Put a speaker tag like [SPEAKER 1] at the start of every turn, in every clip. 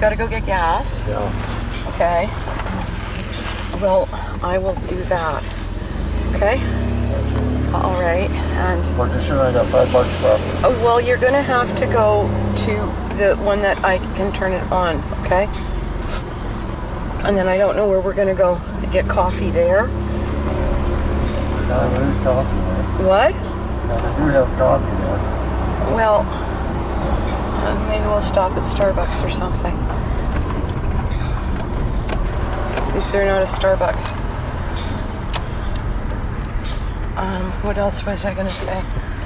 [SPEAKER 1] gotta go get gas.
[SPEAKER 2] Yeah.
[SPEAKER 1] Okay. Well, I will do that. Okay? All right, and...
[SPEAKER 2] Pretty soon I got $5 left.
[SPEAKER 1] Oh, well, you're gonna have to go to the one that I can turn it on, okay? And then I don't know where we're gonna go get coffee there.
[SPEAKER 2] There is coffee there.
[SPEAKER 1] What?
[SPEAKER 2] Yeah, they do have coffee there.
[SPEAKER 1] Well, maybe we'll stop at Starbucks or something. At least they're not a Starbucks. What else was I gonna say?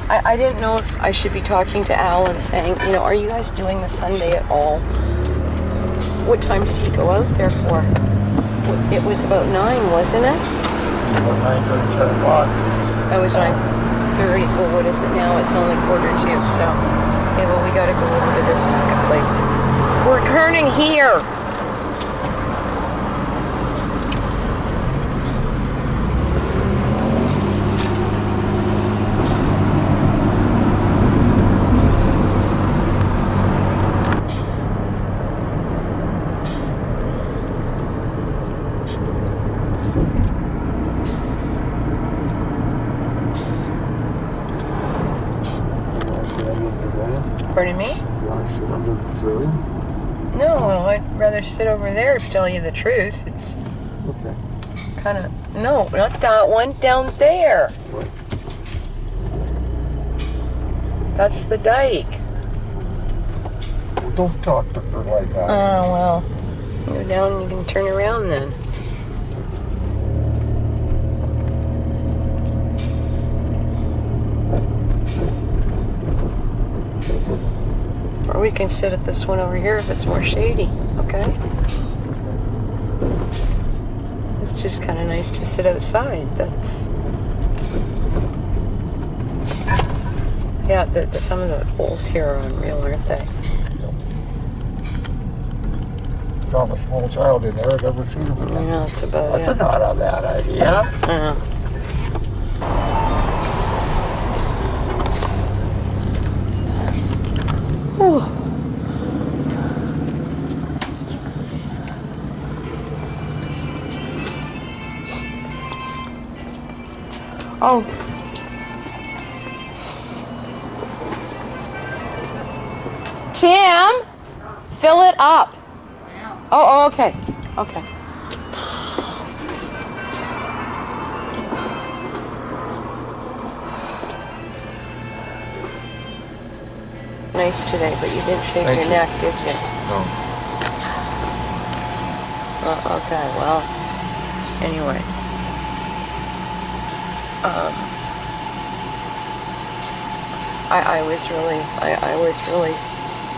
[SPEAKER 1] I didn't know if I should be talking to Al and saying, you know, are you guys doing the Sunday at all? What time did he go out there for? It was about 9, wasn't it?
[SPEAKER 2] About 9:30, 10 o'clock.
[SPEAKER 1] That was 9:30. Well, what is it now? It's only 1:45, so... Okay, well, we gotta go over to this marketplace. We're turning here! Pardon me?
[SPEAKER 2] You want to sit under the pavilion?
[SPEAKER 1] No, I'd rather sit over there to tell you the truth. It's
[SPEAKER 2] Okay.
[SPEAKER 1] kind of... No, not that one. Down there.
[SPEAKER 2] What?
[SPEAKER 1] That's the dike.
[SPEAKER 2] Well, don't talk to her like that.
[SPEAKER 1] Oh, well. Go down and you can turn around then. Or we can sit at this one over here if it's more shady, okay? It's just kind of nice to sit outside. That's... Yeah, some of the holes here are unreal, aren't they?
[SPEAKER 2] Got a small child in there. I've never seen him.
[SPEAKER 1] Yeah, that's about
[SPEAKER 2] That's
[SPEAKER 1] it.
[SPEAKER 2] not a bad idea.
[SPEAKER 1] Whew. Oh. Tim, fill it up. Oh, okay. Okay. Nice today, but you didn't shave
[SPEAKER 2] Thank
[SPEAKER 1] your
[SPEAKER 2] you.
[SPEAKER 1] neck, did you?
[SPEAKER 2] No.
[SPEAKER 1] Okay, well, anyway. I was really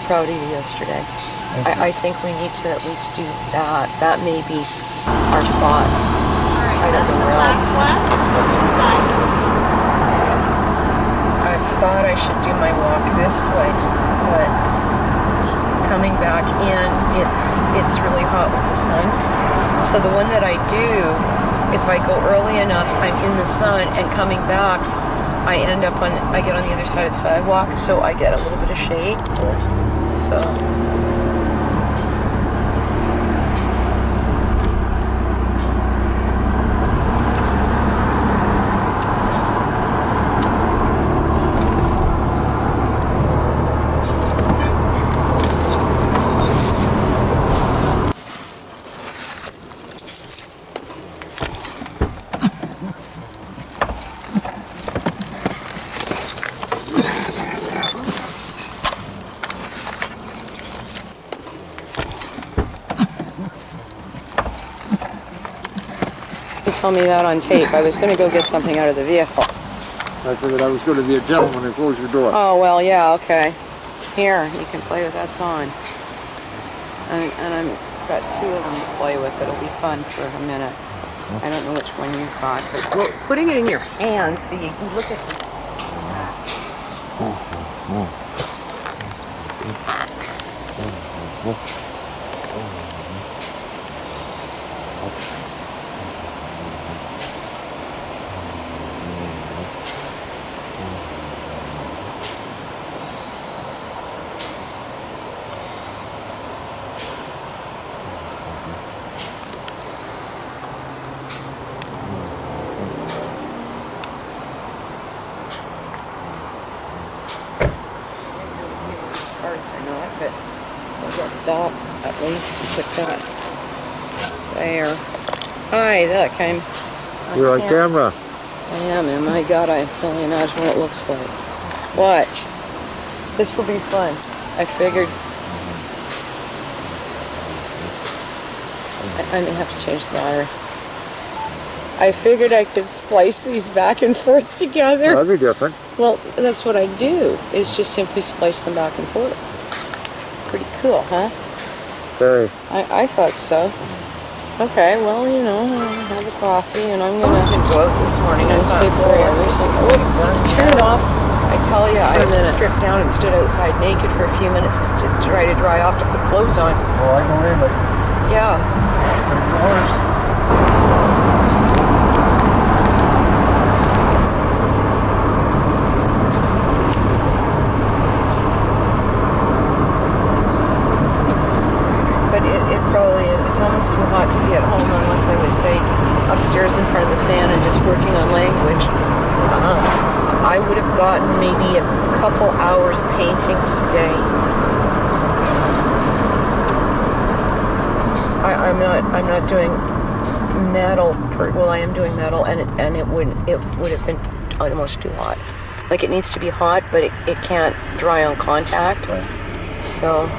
[SPEAKER 1] proud of you yesterday. I think we need to at least do that. That may be our spot. I don't know where else. I thought I should do my walk this way, but coming back in, it's really hot with the sun. So the one that I do, if I go early enough, I'm in the sun, and coming back, I get on the other side of the sidewalk, so I get a little bit of shade. So. Tell me that on tape. I was going to go get something out of the vehicle.
[SPEAKER 2] I figured I was going to be a gentleman and close your door.
[SPEAKER 1] Oh, well, yeah, okay. Here, you can play with that song. And I've got 2 of them to play with. It'll be fun for a minute. I don't know which one you've got, but well, putting it in your hands so you can look at the... words or not, but we'll get that at least and put that there. Hi, look, I'm
[SPEAKER 2] You're on camera.
[SPEAKER 1] I am, and my God, I can only imagine what it looks like. Watch. This will be fun. I figured I may have to change the battery. I figured I could splice these back and forth together.
[SPEAKER 2] That'd be different.
[SPEAKER 1] Well, that's what I do, is just simply splice them back and forth. Pretty cool, huh?
[SPEAKER 2] Very.
[SPEAKER 1] I thought so. Okay, well, you know, I'll have a coffee and I'm gonna go out this morning and say prayers. Turn off. I tell you, I stripped down and stood outside naked for a few minutes to try to dry off to put clothes on.
[SPEAKER 2] Oh, I believe it.
[SPEAKER 1] Yeah.
[SPEAKER 2] It's gonna be worse.
[SPEAKER 1] But it probably is. It's almost too hot to be at home unless I was, say, upstairs in front of the fan and just working on language. I would have gotten maybe a couple hours painting today. I'm not doing metal. Well, I am doing metal, and it would have been almost too hot. Like, it needs to be hot, but it can't dry on contact.
[SPEAKER 2] Right.
[SPEAKER 1] So.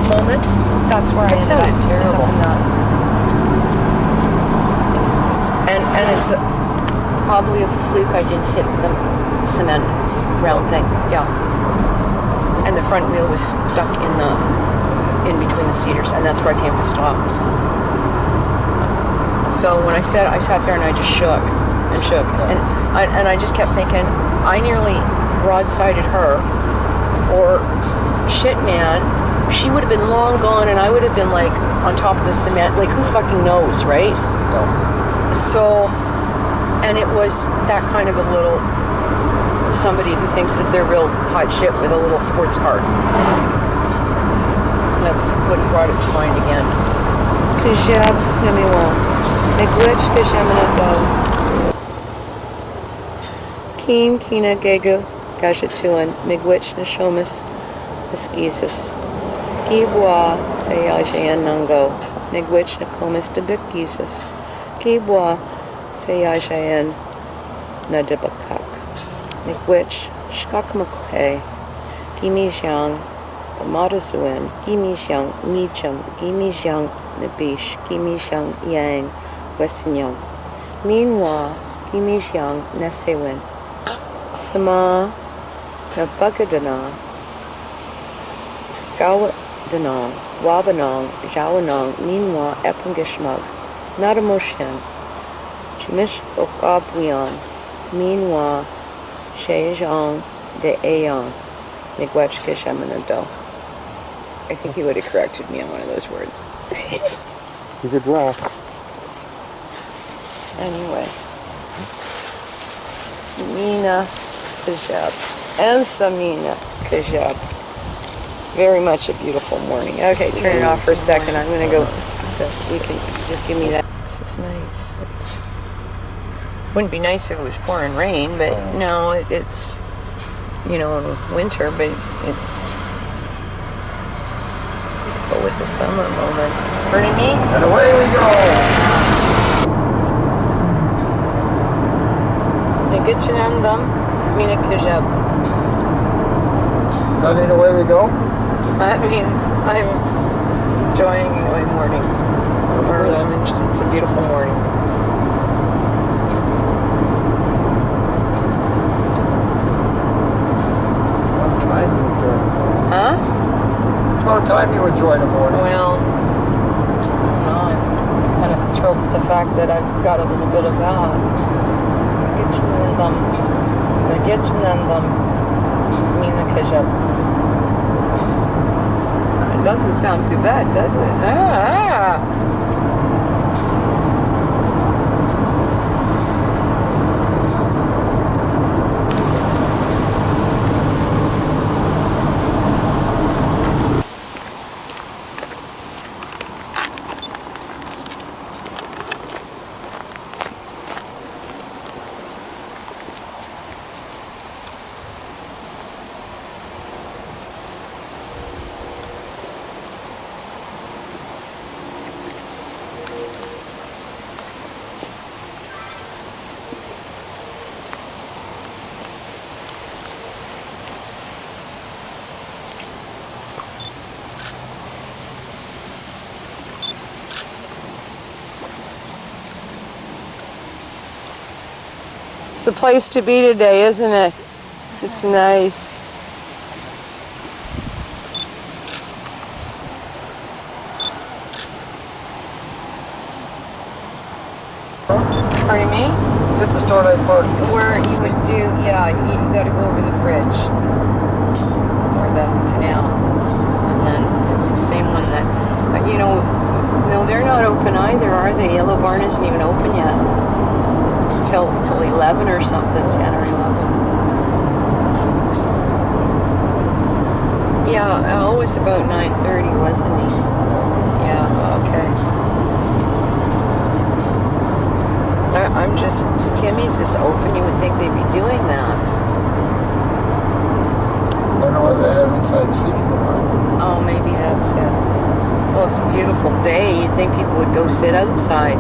[SPEAKER 1] Moment. That's where I ended up.
[SPEAKER 2] Terrible.
[SPEAKER 1] Up in that. And it's probably a fluke I didn't hit the cement round thing. Yeah. And the front wheel was stuck in between the cedars, and that's where I came to stop. So when I sat there and I just shook and shook, and I just kept thinking, I nearly broadsided her, or shit, man. She would have been long gone and I would have been like on top of the cement. Like, who fucking knows, right?
[SPEAKER 2] No.
[SPEAKER 1] So, and it was that kind of a little somebody who thinks that they're real hot shit with a little sports car. That's what brought it to mind again. Kajab Namiwas. Miigwech Kajamanado. Keen Kina Gegu Gajatuan. Miigwech Nashomas Eskizis. Gibwa Sayajayan Nungo, Miigwech Nakomis Debikizis, Gibwa Sayajayan Nadibakak, Miigwech Shkakmakhe, Gimijang, Bamadazuan, Gimijang Mijam, Gimijang Nabish, Gimijang Yang, Wesinyang, Meanwhile, Gimijang Nesewin, Sama Nabagadana, Gawa. Danong, Wabanong, Jawanong, Minwa, Epungishmug, Nadamoshin, Chimishkokabwion, Minwa, Shejong, De Ayon, Miigwech. I think he would have corrected me on one of those words.
[SPEAKER 2] You could draw.
[SPEAKER 1] Anyway. Mina Kajab. And Samina Kajab. Very much a beautiful morning. Okay, turn it off for a second. I'm going to go. You can just give me that. This is nice. Wouldn't be nice if it was pouring rain, but no, it's, you know, in winter, but it's beautiful with the summer moment. Burning me?
[SPEAKER 2] And away we go.
[SPEAKER 1] Nagitchinandam, Mina Kajab.
[SPEAKER 2] Does that mean away we go?
[SPEAKER 1] That means I'm enjoying my morning. It's a beautiful morning.
[SPEAKER 2] What time you enjoy the morning?
[SPEAKER 1] Huh?
[SPEAKER 2] It's about time you enjoy the morning.
[SPEAKER 1] Well, I don't know. I'm kind of thrilled with the fact that I've got a little bit of that. Nagitchinandam, Mina Kajab. It doesn't sound too bad, does it? Ah! It's the place to be today, isn't it? It's nice. Pardon me?
[SPEAKER 2] Is it the Starlight Park?
[SPEAKER 1] Where you would do, yeah, you gotta go over the bridge. Or the canal. And then it's the same one that, you know, no, they're not open either, are they? Yellow Barn isn't even open yet. Till 11 or something, 10 or 11. Yeah, it was about 9:30, wasn't he? Yeah, okay. I'm just, Timmy's is open, you would think they'd be doing that.
[SPEAKER 2] I don't know whether they have inside seating or not.
[SPEAKER 1] Oh, maybe that's it. Well, it's a beautiful day. You'd think people would go sit outside.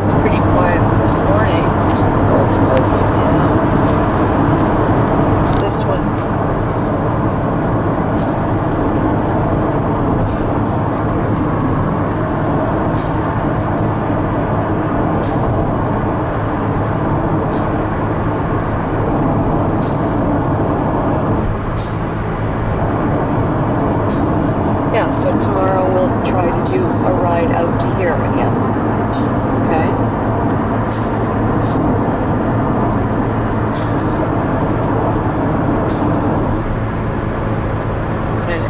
[SPEAKER 1] It's pretty quiet this morning.
[SPEAKER 2] That's nice.
[SPEAKER 1] Yeah. It's this one. Yeah, so tomorrow we'll try to do a ride out to here again. Okay?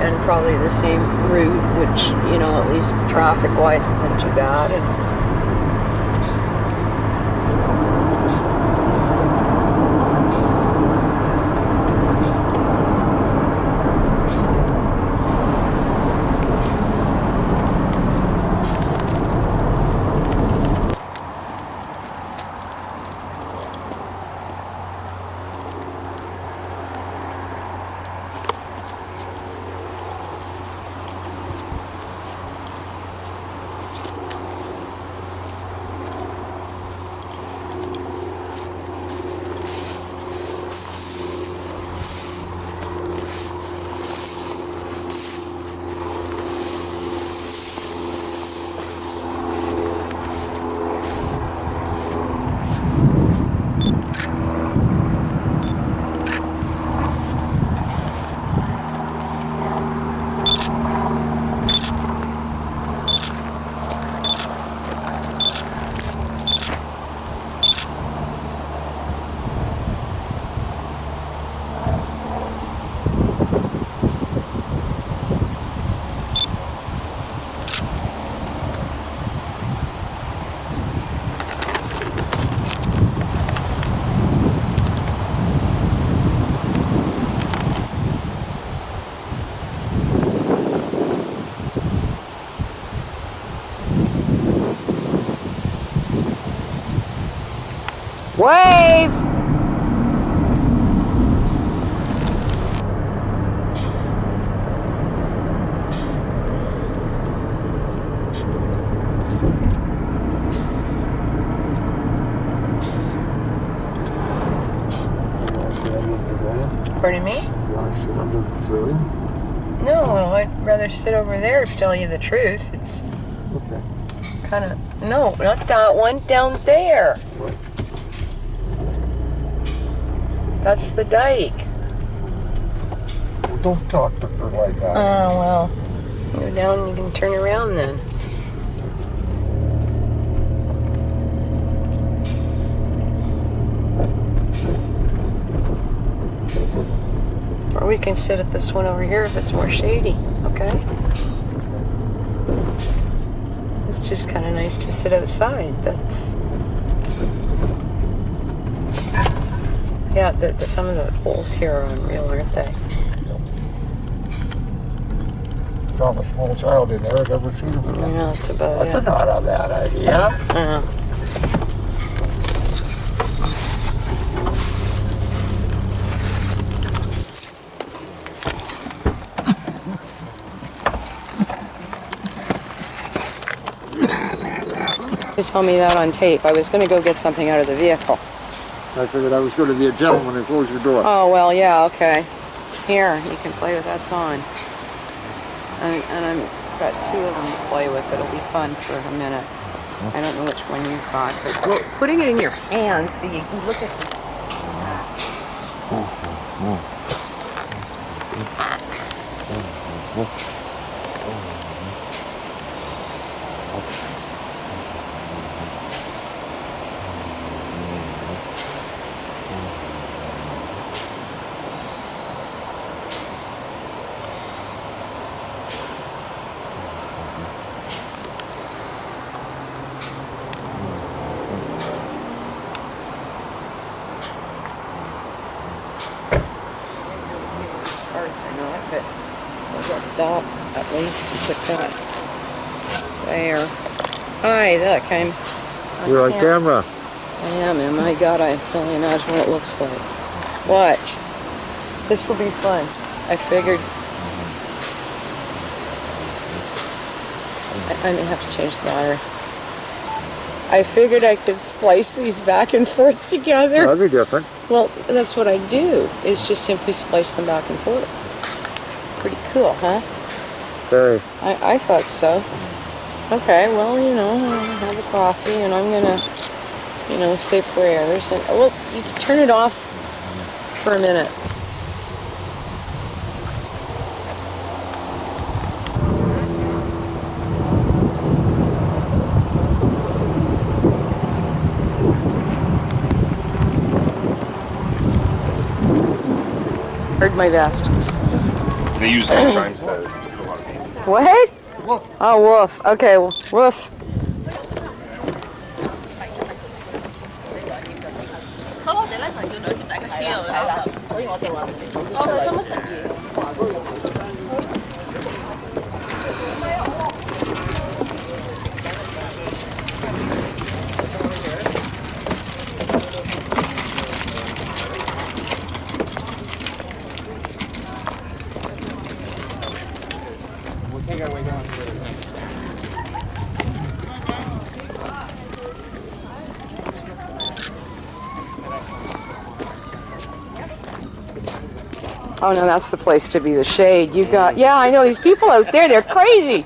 [SPEAKER 1] And probably the same route, which, you know, at least traffic-wise isn't too bad. And wave! Pardon me?
[SPEAKER 2] You want to sit under the pavilion?
[SPEAKER 1] No, I'd rather sit over there to tell you the truth. It's
[SPEAKER 2] Okay.
[SPEAKER 1] kind of, no, not that one, down there.
[SPEAKER 2] What?
[SPEAKER 1] That's the dike.
[SPEAKER 2] Well, don't talk to her like that.
[SPEAKER 1] Oh, well, you're down, you can turn around then. Or we can sit at this one over here if it's more shady, okay? It's just kind of nice to sit outside. That's, yeah, some of the holes here are unreal, aren't they?
[SPEAKER 2] Found a small child in there. I've never seen him before.
[SPEAKER 1] Yeah, that's about
[SPEAKER 2] That's
[SPEAKER 1] it.
[SPEAKER 2] not a bad idea.
[SPEAKER 1] You told me that on tape. I was going to go get something out of the vehicle.
[SPEAKER 2] I figured I was going to be a gentleman and close your door.
[SPEAKER 1] Oh, well, yeah, okay. Here, you can play with that song. And I've got 2 of them to play with. It'll be fun for a minute. I don't know which one you've got, but well, putting it in your hands so you can look at the cards or not, but we'll get that at least and put that there. Hi, look, I'm
[SPEAKER 2] You're on camera.
[SPEAKER 1] I am, and my God, I can only imagine what it looks like. Watch. This will be fun. I figured I may have to change the wire. I figured I could splice these back and forth together.
[SPEAKER 2] That'd be different.
[SPEAKER 1] Well, that's what I do, is just simply splice them back and forth. Pretty cool, huh?
[SPEAKER 2] Very.
[SPEAKER 1] I thought so. Okay, well, you know, I'll have a coffee and I'm gonna, you know, say prayers. And well, you can turn it off for a minute. Heard my best.
[SPEAKER 3] They use sometimes to do a lot of painting.
[SPEAKER 1] What?
[SPEAKER 2] Wolf.
[SPEAKER 1] Oh, wolf. Okay, wolf.
[SPEAKER 4] We'll take our way down to the thing.
[SPEAKER 1] Oh no, that's the place to be, the shade. You got, yeah, I know these people out there, they're crazy. In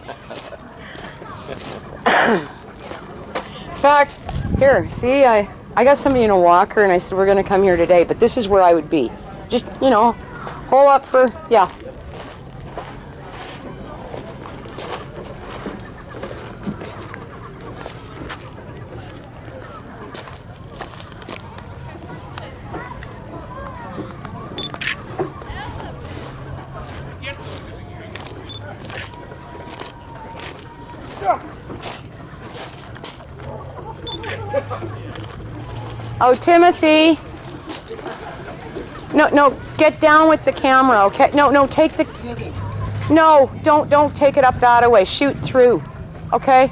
[SPEAKER 1] fact, here, see, I got somebody in a walker and I said, we're gonna come here today, but this is where I would be. Just, you know, hole up for, yeah. Oh, Timothy. No, get down with the camera, okay? No, take the... No, don't take it up that way. Shoot through, okay?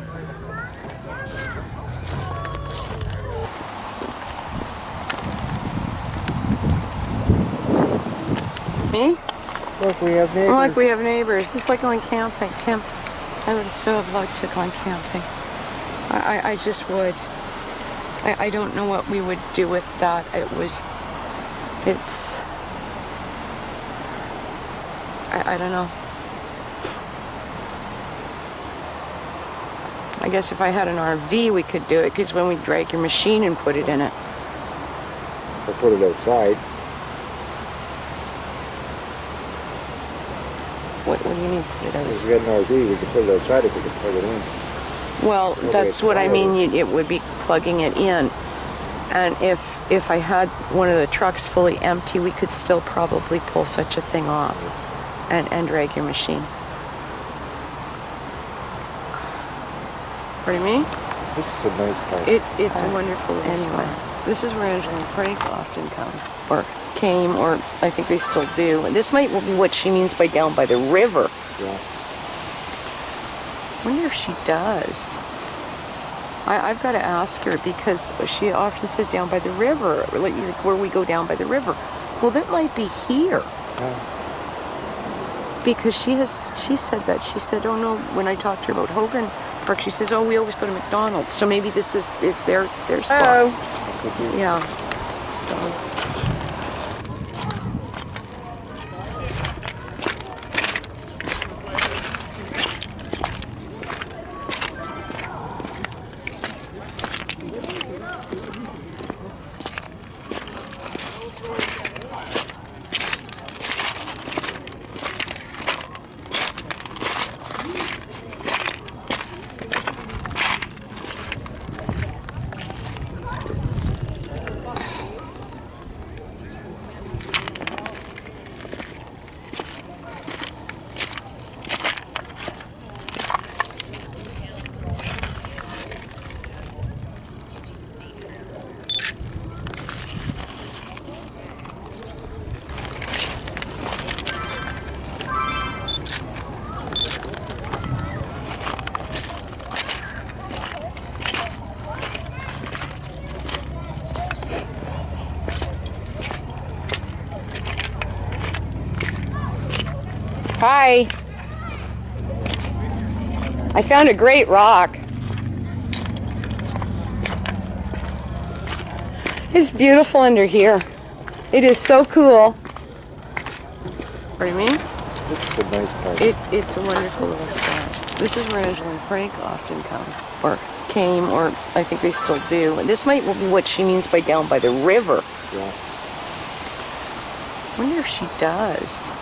[SPEAKER 1] Me?
[SPEAKER 2] Look, we have neighbors.
[SPEAKER 1] Oh, look, we have neighbors. It's like going camping. Tim, I would so have loved to go camping. I just would. I don't know what we would do with that. It's, I don't know. I guess if I had an RV, we could do it, because when we drag your machine and put it in it.
[SPEAKER 2] We'll put it outside.
[SPEAKER 1] What do you mean put it
[SPEAKER 2] If
[SPEAKER 1] outside?
[SPEAKER 2] we got an RV, we can put it outside if we can plug it in.
[SPEAKER 1] Well,
[SPEAKER 2] Okay,
[SPEAKER 1] that's what I
[SPEAKER 2] follow
[SPEAKER 1] mean. It would be plugging it in. And if I had one of the trucks fully empty, we could still probably pull such a thing off and drag your machine. Pardon me?
[SPEAKER 2] This is a nice part.
[SPEAKER 1] It's wonderful anyway. This is where Angela and Frank often come, or came, or I think they still do. And this might be what she means by down by the river.
[SPEAKER 2] Yeah.
[SPEAKER 1] I wonder if she does. I've got to ask her, because she often says down by the river, like where we go down by the river. Well, that might be here.
[SPEAKER 2] Yeah.
[SPEAKER 1] Because she said that. She said, oh no, when I talked to her about Hogan Park, she says, oh, we always go to McDonald's. So maybe this is their spot.
[SPEAKER 2] Oh.
[SPEAKER 1] Yeah. So. Hi. I found a great rock. It's beautiful under here. It is so cool. Pardon me?
[SPEAKER 2] This is a nice part.
[SPEAKER 1] It's a wonderful little spot. This is where Angela and Frank often come, or came, or I think they still do. And this might be what she means by down by the river.
[SPEAKER 2] Yeah.
[SPEAKER 1] I wonder if she does.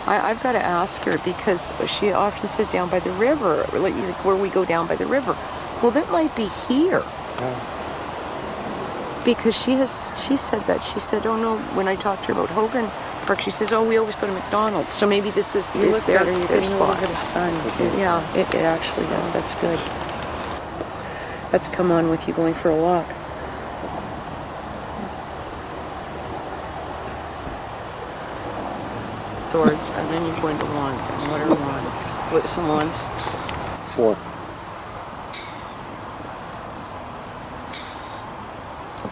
[SPEAKER 1] I've got to ask her because she often says down by the river, like where we go down by the river. Well, that might be here.
[SPEAKER 2] Yeah.
[SPEAKER 1] Because she said that. She said, oh no, when I talked to her about Hogan Park, she says, oh, we always go to McDonald's. So maybe this is their spot.
[SPEAKER 5] A little bit of sun too.
[SPEAKER 1] Yeah, it actually does. That's good. Let's come on with you going for a walk. Towards, and then you go into lawns. And what are lawns? What are some lawns?
[SPEAKER 2] 4.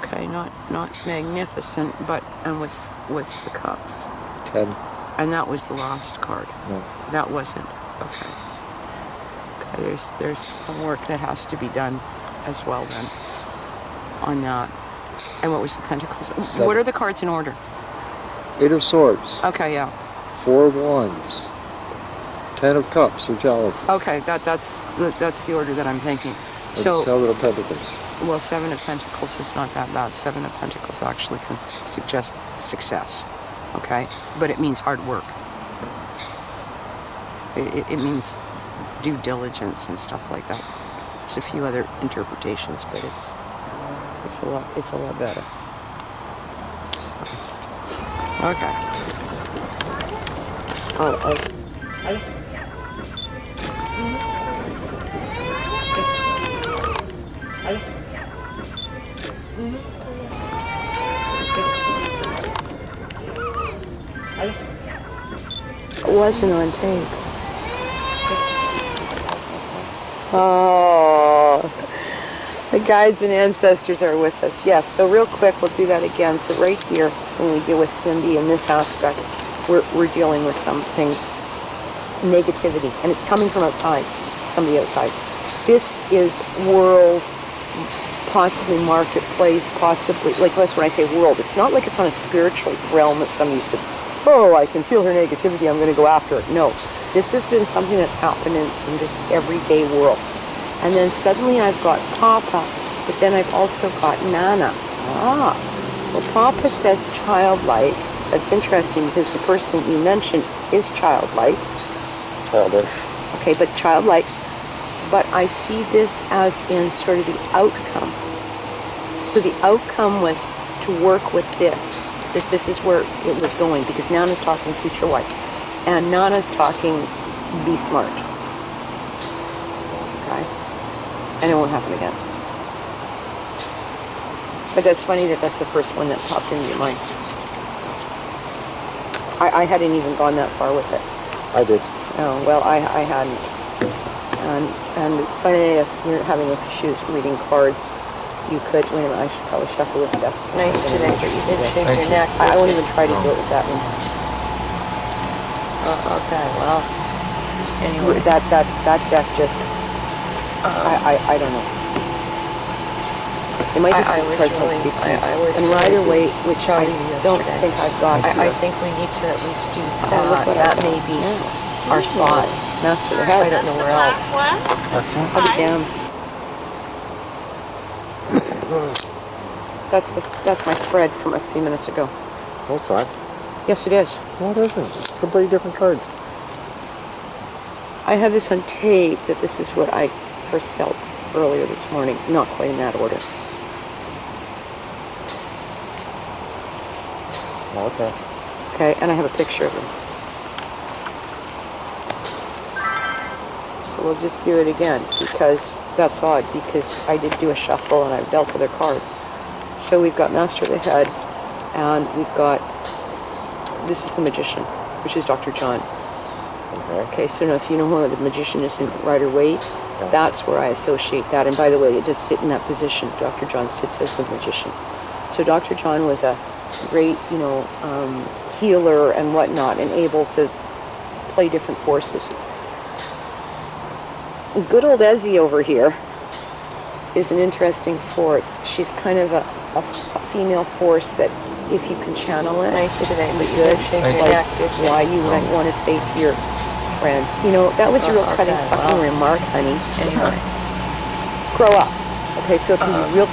[SPEAKER 1] Okay, not magnificent, but and what's the cups?
[SPEAKER 2] 10.
[SPEAKER 1] And that was the last card.
[SPEAKER 2] No.
[SPEAKER 1] That wasn't. Okay. Okay, there's some work that has to be done as well then on that. And what was the pentacles?
[SPEAKER 2] 7.
[SPEAKER 1] What are the cards in order?
[SPEAKER 2] 8 of swords.
[SPEAKER 1] Okay, yeah.
[SPEAKER 2] 4 of wands. 10 of cups or chalices.
[SPEAKER 1] Okay, that's the order that I'm thinking.
[SPEAKER 2] And
[SPEAKER 1] So
[SPEAKER 2] 7 of pentacles.
[SPEAKER 1] well, 7 of Pentacles is not that bad. 7 of Pentacles actually can suggest success, okay? But it means hard work. It means due diligence and stuff like that. There's a few other interpretations, but it's a lot better. So, okay. It wasn't on tape. Oh, the guides and ancestors are with us. Yes, so real quick, we'll do that again. So right here, when we deal with Cindy in this aspect, we're dealing with something, negativity, and it's coming from outside, somebody outside. This is world, possibly marketplace, possibly, like that's when I say world, it's not like it's on a spiritual realm that somebody said, oh, I can feel her negativity, I'm going to go after it. No, this has been something that's happened in just everyday world. And then suddenly I've got Papa, but then I've also got Nana. Well, Papa says childlike. That's interesting because the person you mentioned is childlike.
[SPEAKER 2] Childish.
[SPEAKER 1] Okay, but childlike. But I see this as in sort of the outcome. So the outcome was to work with this. This is where it was going because Nana's talking future-wise. And Nana's talking be smart. Okay? And it won't happen again. But that's funny that that's the first one that popped into your mind. I hadn't even gone that far with it.
[SPEAKER 2] I did.
[SPEAKER 1] Oh, well, I hadn't. And it's funny if you're having issues reading cards, you could, wait a minute, I should probably shuffle this stuff. Nice today, but you did shake your neck. I won't even try to do it with that one. Okay, well, anyway. That deck just, I don't know. It might be because personal speaking. And Rider Waite, which I don't think I've got here.
[SPEAKER 5] I think we need to at least do
[SPEAKER 1] look what
[SPEAKER 5] that.
[SPEAKER 1] I
[SPEAKER 5] That may be
[SPEAKER 1] our spot. Master the head.
[SPEAKER 5] I don't know where else.
[SPEAKER 1] I'll be damned. That's my spread from a few minutes ago.
[SPEAKER 2] No, it's not.
[SPEAKER 1] Yes, it is.
[SPEAKER 2] No, it isn't. It's completely different cards.
[SPEAKER 1] I have this on tape that this is what I first dealt earlier this morning. Not quite in that order.
[SPEAKER 2] Oh, okay.
[SPEAKER 1] Okay, and I have a picture of them. So we'll just do it again because that's odd because I did do a shuffle and I've dealt other cards. So we've got Master of the Head and we've got, this is the Magician, which is Dr. John.
[SPEAKER 2] Okay.
[SPEAKER 1] Okay, so now if you know who the Magician is in Rider Waite,
[SPEAKER 2] Yeah.
[SPEAKER 1] that's where I associate that. And by the way, it does sit in that position. Dr. John sits as the Magician. So Dr. John was a great, healer and whatnot, and able to play different forces. Good old Ezzy over here is an interesting force. She's kind of a female force that if you can channel it,
[SPEAKER 5] Nice today, but you
[SPEAKER 1] good.
[SPEAKER 5] look shaking
[SPEAKER 1] It's
[SPEAKER 5] your
[SPEAKER 1] like
[SPEAKER 5] neck, did you?
[SPEAKER 1] why you might want to say to your friend, you know, that was a real cutting
[SPEAKER 5] Okay,
[SPEAKER 1] fucking
[SPEAKER 5] well.
[SPEAKER 1] remark, honey.
[SPEAKER 5] Anyway.
[SPEAKER 1] Grow up. Okay, so it can be real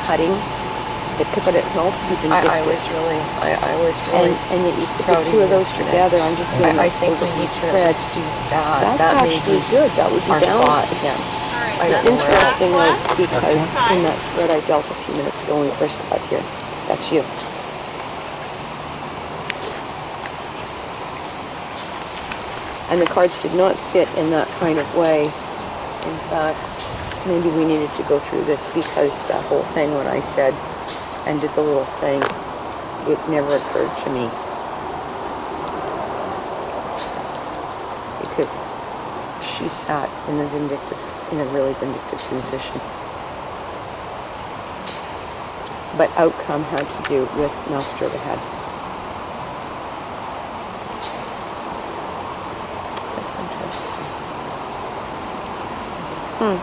[SPEAKER 1] cutting, but it can also be vindictive.
[SPEAKER 5] I was really
[SPEAKER 1] and yet you put
[SPEAKER 5] proud
[SPEAKER 1] the two
[SPEAKER 5] of
[SPEAKER 1] of
[SPEAKER 5] you
[SPEAKER 1] those
[SPEAKER 5] yesterday.
[SPEAKER 1] together. I'm just doing
[SPEAKER 5] I
[SPEAKER 1] that
[SPEAKER 5] think we
[SPEAKER 1] overview
[SPEAKER 5] need to
[SPEAKER 1] spread.
[SPEAKER 5] do that.
[SPEAKER 1] That's
[SPEAKER 5] That may
[SPEAKER 1] actually
[SPEAKER 5] be
[SPEAKER 1] good. That would be
[SPEAKER 5] our
[SPEAKER 1] balanced
[SPEAKER 5] spot.
[SPEAKER 1] again.
[SPEAKER 5] I
[SPEAKER 1] It's
[SPEAKER 5] don't know where else.
[SPEAKER 1] interesting though, because in that spread I dealt a few minutes ago when we first got here. That's you. And the cards did not sit in that kind of way. In fact, maybe we needed to go through this because that whole thing when I said and did the little thing, it never occurred to me. Because she sat in a really vindictive position. But outcome had to do with Master of the Head. That's interesting. Okay.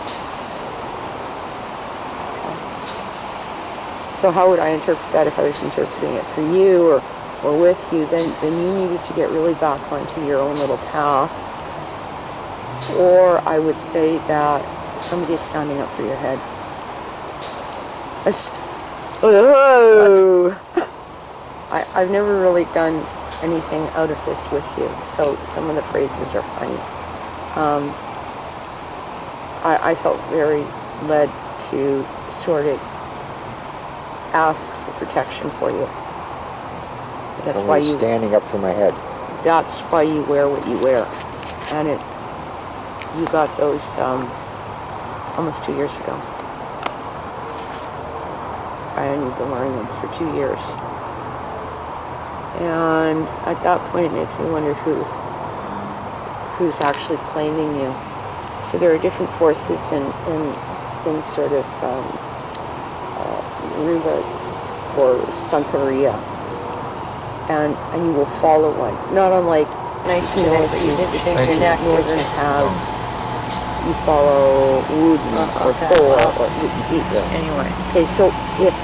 [SPEAKER 1] So how would I interpret that if I was interpreting it for you or with you? Then you needed to get really back onto your own little path. Or I would say that somebody is standing up for your head. Whoa! I've never really done anything out of this with you, so some of the phrases are funny. I felt very led to sort of ask for protection for you. That's why you
[SPEAKER 2] standing up for my head.
[SPEAKER 1] That's why you wear what you wear, and you got those almost 2 years ago. And you've been wearing them for 2 years. And at that point, it makes me wonder who's actually claiming you. So there are different forces in sort of Ruba or Santeria, and you will follow one. Not unlike
[SPEAKER 5] Nice today, but you did shake your neck.
[SPEAKER 1] northern paths. You follow Woden or
[SPEAKER 5] Okay,
[SPEAKER 1] Thor
[SPEAKER 5] well.
[SPEAKER 1] or
[SPEAKER 5] Anyway.
[SPEAKER 1] Okay, so if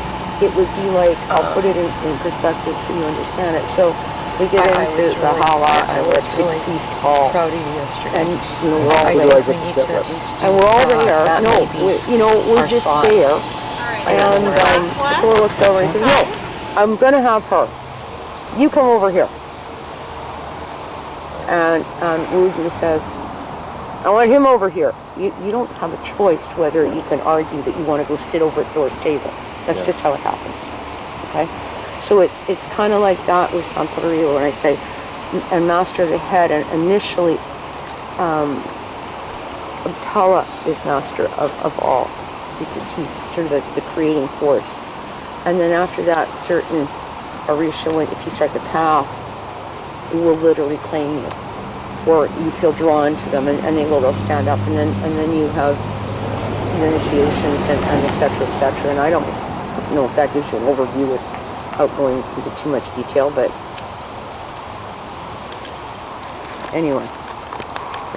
[SPEAKER 1] it would be like, I'll put it in perspective so you understand it. So we get
[SPEAKER 5] I
[SPEAKER 1] into
[SPEAKER 5] was
[SPEAKER 1] the
[SPEAKER 5] really-
[SPEAKER 1] Hala
[SPEAKER 5] I
[SPEAKER 1] and we're
[SPEAKER 5] was
[SPEAKER 1] at Big
[SPEAKER 5] really
[SPEAKER 1] Feast Hall.
[SPEAKER 5] Proud of you yesterday.
[SPEAKER 1] And, you know, we're all
[SPEAKER 5] I
[SPEAKER 1] there.
[SPEAKER 5] think we need to at least do
[SPEAKER 1] And we're all
[SPEAKER 5] that.
[SPEAKER 1] there.
[SPEAKER 5] That
[SPEAKER 1] No,
[SPEAKER 5] may be
[SPEAKER 1] we're
[SPEAKER 5] our
[SPEAKER 1] just
[SPEAKER 5] spot.
[SPEAKER 1] there.
[SPEAKER 5] I don't
[SPEAKER 1] And
[SPEAKER 5] know where else.
[SPEAKER 1] Thor looks over and says, no, I'm going to have her. You come over here. And Woden says, I want him over here. You don't have a choice whether you can argue that you want to go sit over at Thor's table. That's just how it happens. Okay? So it's kind of like that with Santeria when I say, and Master of the Head, and initially Abdallah is master of all, because he's sort of the creating force. And then after that, certain Orisha, if you start the path, will literally claim you, or you feel drawn to them, and they'll stand up, and then you have initiations and et cetera, and I don't know if that gives you an overview without going into too much detail, but anyway.